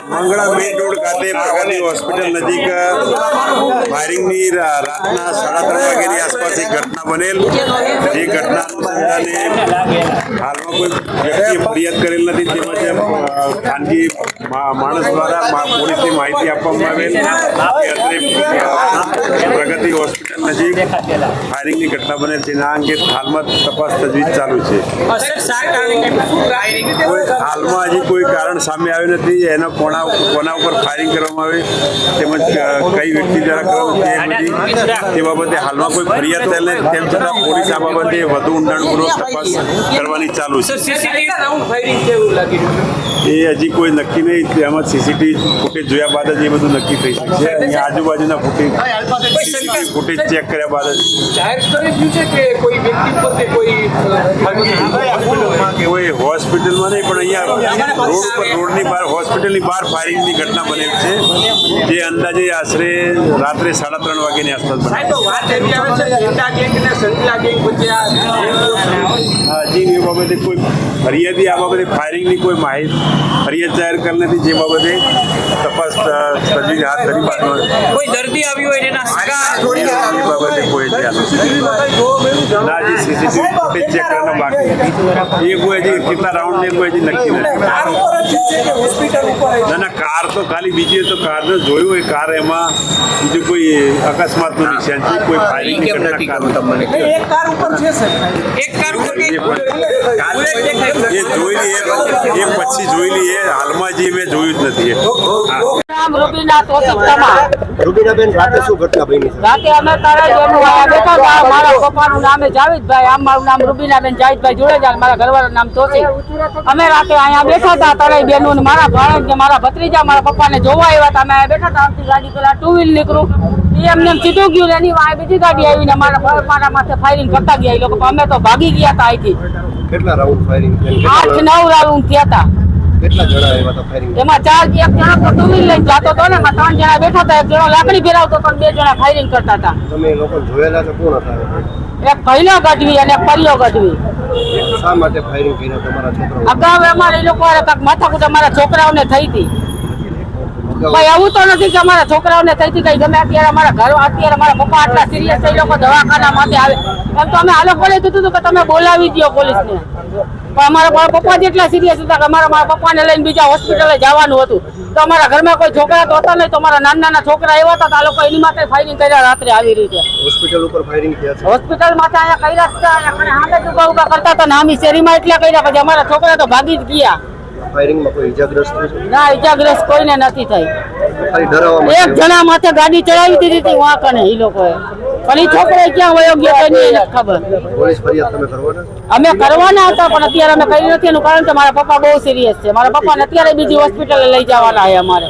મંગળા main road ખાતે પ્રગતિ hospital નજીક ફાયરિંગની રાતના 3:30 વાગ્યાની આસપાસ એક ઘટના બનેલ। જે ઘટના અનુસંધાને હાલમાં કોઈ વ્યક્તિએ ફરિયાદ કરેલ નથી, તેમજ ખાનગી માણસ દ્વારા પોલીસને માહિતી આપવામાં આવેલ કે અત્રે પ્રગતિ હોસ્પિટલ નજીક ફાયરિંગની ઘટના બનેલ છે। આ અંગે હાલમાં તપાસ તજવીજ ચાલુ છે। હાલમાં હજી કોઈ કારણ સામે આવ્યું નથી, એનો કોના ઉપર ફાયરિંગ કરવામાં આવે તેમજ કઈ વ્યક્તિ દ્વારા કરવામાં તે બાબતે હાલમાં કોઈ ફરિયાદ થયેલ નથી। તેમ છતાં પોલીસ આ બાબતે વધુ ઊંડાણપૂર્વક તપાસ કરવાની ચાલુ છે। એ હજી કોઈ નક્કી નહીં, તેમાં સીસીટીવી ફૂટેજ જોયા બાદ જ એ બધું નક્કી થઈ શકશે। અહીંયા આજુબાજુના ફૂટેજ ચેક કર્યા બાદ કોઈ હોસ્પિટલમાં નહીં, પણ અહીંયા રોડની બહાર હોસ્પિટલની બહાર ફાયરિંગની ઘટના બનેલ છે, જે અંદાજે આશરે રાત્રે 3:30 વાગ્યાની આસપાસ બને। હજી એ બાબતે કોઈ ફરિયાદી આ બાબતે ફાયરિંગની કોઈ માહિતી ફરિયાદ જાહેર કરેલ નથી, જે બાબતે તપાસ તજવીજ હાથ ધરી બાદમાં કોઈ દર્દી આવ્યું હોય એના એ બાબતે કોઈ ના હજી સીસીટીવી ફૂટેજ ચેક કરવાના બાકી નથી। એ કોઈ હજી કેટલા રાઉન્ડ ને કોઈ હજી નક્કી નથી। ના કાર તો ખાલી બીજી તો કારને જોયું હોય, કાર એમાં બીજું કોઈ અકસ્માતનું નિશાન છે, કોઈ ફાયરિંગની ઘટના એ જોઈ લઈએ, એ પછી જોઈ લઈએ, હાલમાં જે મેં જોયું જ નથી। રૂબીનાબેન, રાતે શું ઘટના બની? રાતે અમે બેઠા હતા, મારા પપ્પાનું નામ જાવેદભાઈ, આમ મારું નામ રૂબીનાબેન જાવેદભાઈ જોડેજાર, મારા ઘરવાળાનું નામ તોસી। અમે રાતે અહીંયા બેઠા હતા, તળાઈ બેનું મારા ભાણેજ ને મારા ભત્રીજા મારા પપ્પાને જોવા આવ્યા હતા। અમે બેઠા હતા, આમથી ગાડી પેલા 2 વ્હીલ નીકળું, એ એમને સીધું ગયું, એની વાંહે બીજી ગાડી આવીને મારા માથે ફાયરિંગ કરતા ગયા એ લોકો। અમે તો ભાગી ગયા હતા અહીંથી। કેટલા રાઉન્ડ ફાયરિંગ? 8-9 રાઉન્ડ થયા હતા। કેટલા જણા આવ્યા હતા ફાયરિંગ? એમાં એક જણા તો 2 વ્હીલ લઈને જતો હતો ને, 3 જણા બેઠા હતા, એક જણો લાકડી ફેરવતો હતો, 2 જણા ફાયરિંગ કરતા હતા। તમે લોકો જોયેલા કે કોણ હતા? એક ભૈલો ગઢવી અને એક પરિયો ગઢવી। શા માટે ફાયરિંગ કર્યા તમારા છોકરાઓ? અગાઉ અમારે એ લોકો માથાકૂટ અમારા છોકરાઓને થઈ હતી, ભાઈ એવું તો નથી કે અમારા છોકરાઓને થઈ હતી કઈ ગમે અત્યારે અમારા ઘર અત્યારે મારા પપ્પા આટલા સિરિયસ છે, એ લોકો દવાખાના માટે આવે એમ તો અમે આ લોકોને કીધું હતું કે તમે બોલાવી દો પોલીસને, પણ અમારા પપ્પા જેટલા સિરિયસ હતા કે મારા પપ્પાને લઈને બીજા હોસ્પિટલે જવાનું હતું, તો અમારા ઘરમાં કોઈ છોકરા તો હતા નહીં, તો અમારા નાના છોકરા એવા હતા, આ લોકો એની માટે ફાયરિંગ કર્યા રાત્રે આવી રીતે। હોસ્પિટલ ઉપર ફાયરિંગ થયા છે? હોસ્પિટલ માટે અહીંયા કર્યા હતા, સામે ઉભા કરતા હતા ને આમી શેરીમાં એટલા કર્યા, પછી અમારા છોકરા તો ભાગી જ ગયા। ફાયરિંગમાં કોઈ ઈજાગ્રસ્ત થયું છે? ના, ઈજાગ્રસ્ત કોઈને નથી થઈ। ખાલી ડરાવવામાં એક જણા માથે ગાડી ચડાવી દીધી હતી વાં કને એ લોકોએ, પણ એ છોકરો ક્યાં વયો ગયો તો એને ખબર। પોલીસ ફરિયાદ તમે કરવાના? અમે કરવાના હતા, પણ અત્યારે અમે કરી નથી, એનું કારણ કે મારા પપ્પા બહુ સિરિયસ છે, મારા પપ્પાને અત્યારે બીજી હોસ્પિટલે લઈ જવાના છે અમારે।